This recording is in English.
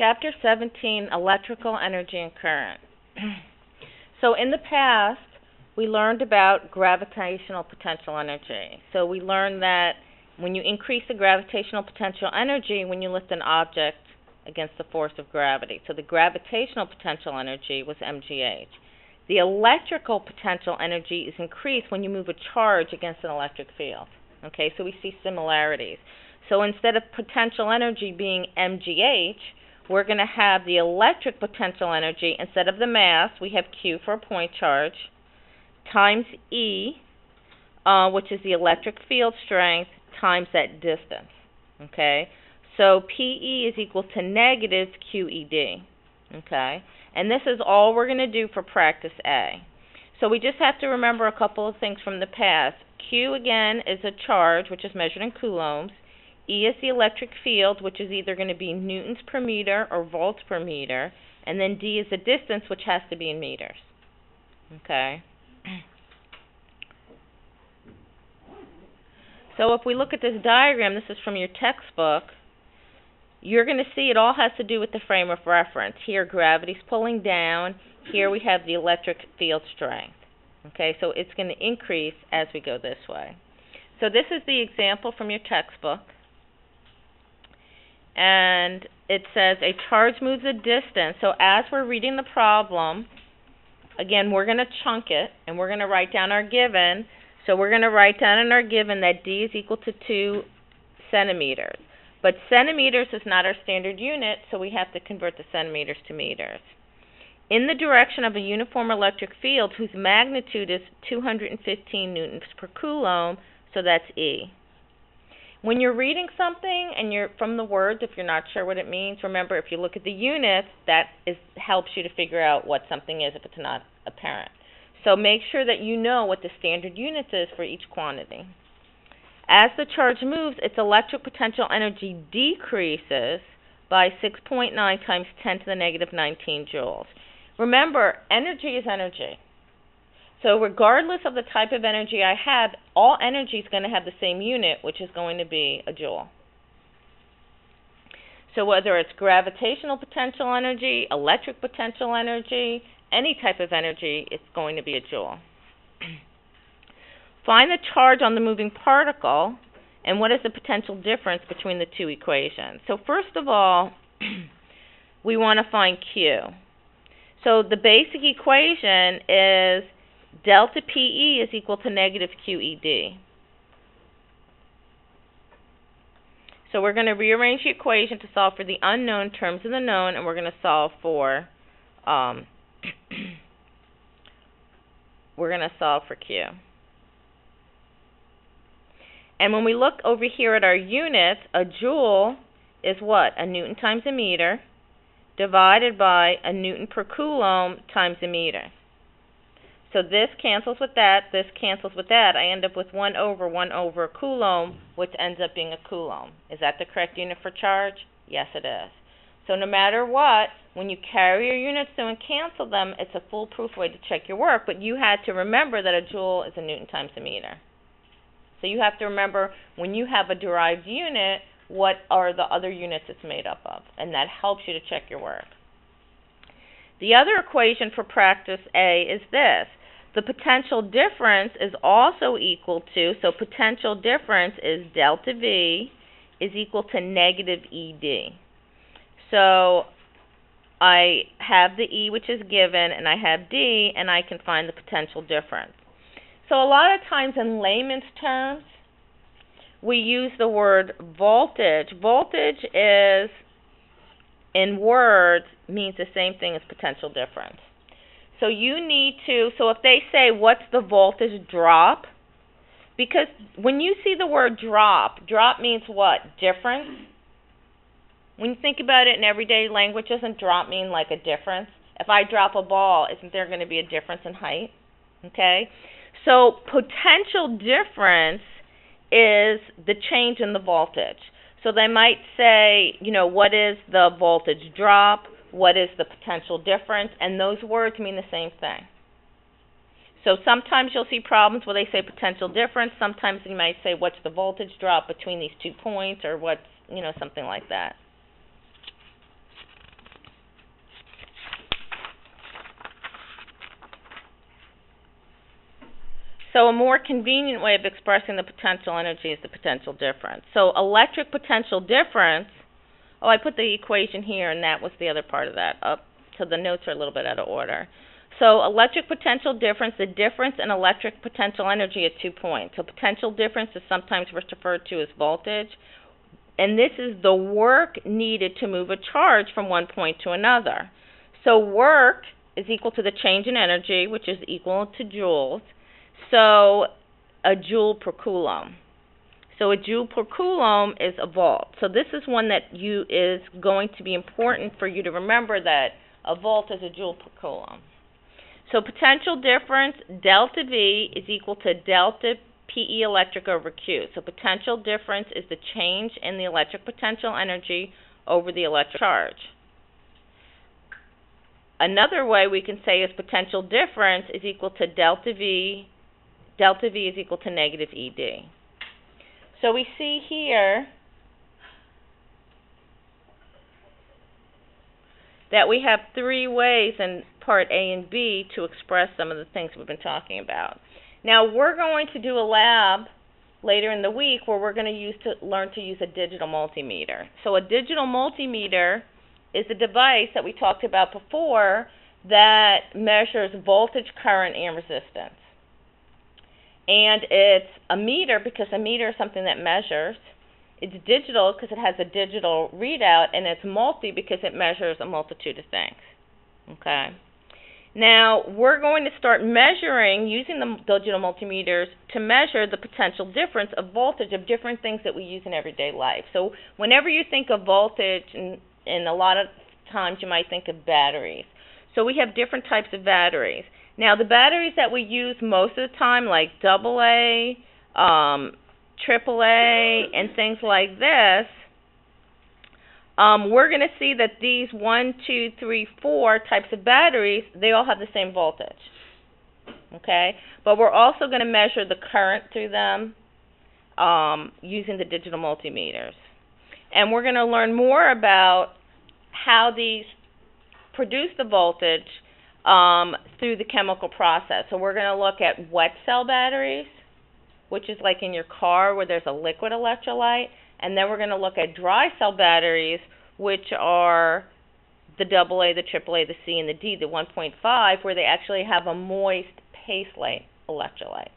Chapter 17, Electrical Energy and Current. So in the past, we learned about gravitational potential energy. So we learned that when you increase the gravitational potential energy, when you lift an object against the force of gravity. So the gravitational potential energy was mgh. The electrical potential energy is increased when you move a charge against an electric field. Okay, so we see similarities. So instead of potential energy being mgh, we're going to have the electric potential energy, instead of the mass, we have Q for a point charge, times E, which is the electric field strength, times that distance. Okay, so PE is equal to negative QED. Okay, and this is all we're going to do for practice A. So we just have to remember a couple of things from the past. Q, again, is a charge, which is measured in coulombs. E is the electric field, which is either going to be newtons per meter or volts per meter. And then D is the distance, which has to be in meters. Okay. So if we look at this diagram, this is from your textbook, you're going to see it all has to do with the frame of reference. Here, gravity's pulling down. Here we have the electric field strength. Okay, so it's going to increase as we go this way. So this is the example from your textbook. And it says a charge moves a distance. So as we're reading the problem, again, we're going to chunk it, and we're going to write down our given. So we're going to write down in our given that D is equal to 2 centimeters. But centimeters is not our standard unit, so we have to convert the centimeters to meters. In the direction of a uniform electric field whose magnitude is 215 newtons per coulomb, so that's E. When you're reading something and you're from the words, if you're not sure what it means, remember if you look at the units, that helps you to figure out what something is if it's not apparent. So make sure that you know what the standard units is for each quantity. As the charge moves, its electric potential energy decreases by 6.9 times 10 to the negative 19 joules. Remember, energy is energy. So regardless of the type of energy I have, all energy is going to have the same unit, which is going to be a joule. So whether it's gravitational potential energy, electric potential energy, any type of energy, it's going to be a joule. Find the charge on the moving particle, and what is the potential difference between the two equations. So first of all, we want to find Q. So the basic equation is delta PE is equal to negative QED. So we're going to rearrange the equation to solve for the unknown terms of the known, and we're going to solve for Q. And when we look over here at our units, a joule is what? A newton times a meter divided by a newton per coulomb times a meter. So this cancels with that, this cancels with that. I end up with 1 over a coulomb, which ends up being a coulomb. Is that the correct unit for charge? Yes, it is. So no matter what, when you carry your units through and cancel them, it's a foolproof way to check your work, but you had to remember that a joule is a newton times a meter. So you have to remember when you have a derived unit, what are the other units it's made up of, and that helps you to check your work. The other equation for practice A is this. The potential difference is also equal to, so potential difference is delta V is equal to negative ED. So I have the E, which is given, and I have D, and I can find the potential difference. So a lot of times in layman's terms, we use the word voltage. Voltage is, in words, means the same thing as potential difference. So you need to, so if they say, what's the voltage drop? Because when you see the word drop, drop means what? Difference. When you think about it in everyday language, doesn't drop mean like a difference? If I drop a ball, isn't there going to be a difference in height? Okay? So potential difference is the change in the voltage. So they might say, you know, what is the voltage drop? What is the potential difference? And those words mean the same thing. So sometimes you'll see problems where they say potential difference. Sometimes you might say, what's the voltage drop between these 2 points, or what's, you know, something like that. So a more convenient way of expressing the potential energy is the potential difference. So electric potential difference, oh, I put the equation here, and that was the other part of that. So the notes are a little bit out of order. So electric potential difference, the difference in electric potential energy at 2 points. So potential difference is sometimes referred to as voltage, and this is the work needed to move a charge from one point to another. So work is equal to the change in energy, which is equal to joules. So a joule per coulomb. So a joule per coulomb is a volt. So this is one that is going to be important for you to remember, that a volt is a joule per coulomb. So potential difference, delta V, is equal to delta PE electric over Q. So potential difference is the change in the electric potential energy over the electric charge. Another way we can say is potential difference is equal to delta V. Delta V is equal to negative ED. So we see here that we have 3 ways in part A and B to express some of the things we've been talking about. Now we're going to do a lab later in the week where we're going to learn to use a digital multimeter. So a digital multimeter is a device that we talked about before that measures voltage, current, and resistance. And it's a meter because a meter is something that measures. It's digital because it has a digital readout, and it's multi because it measures a multitude of things. Okay. Now, we're going to start measuring, using the digital multimeters, to measure the potential difference of voltage of different things that we use in everyday life. So whenever you think of voltage, and a lot of times you might think of batteries. So we have different types of batteries. Now, the batteries that we use most of the time, like AA, AAA, and things like this, we're going to see that these 1, 2, 3, 4 types of batteries, they all have the same voltage. Okay? But we're also going to measure the current through them using the digital multimeters. And we're going to learn more about how these produce the voltage through the chemical process. So we're going to look at wet cell batteries, which is like in your car where there's a liquid electrolyte, and then we're going to look at dry cell batteries, which are the AA, the AAA, the C, and the D, the 1.5, where they actually have a moist paste-like electrolyte.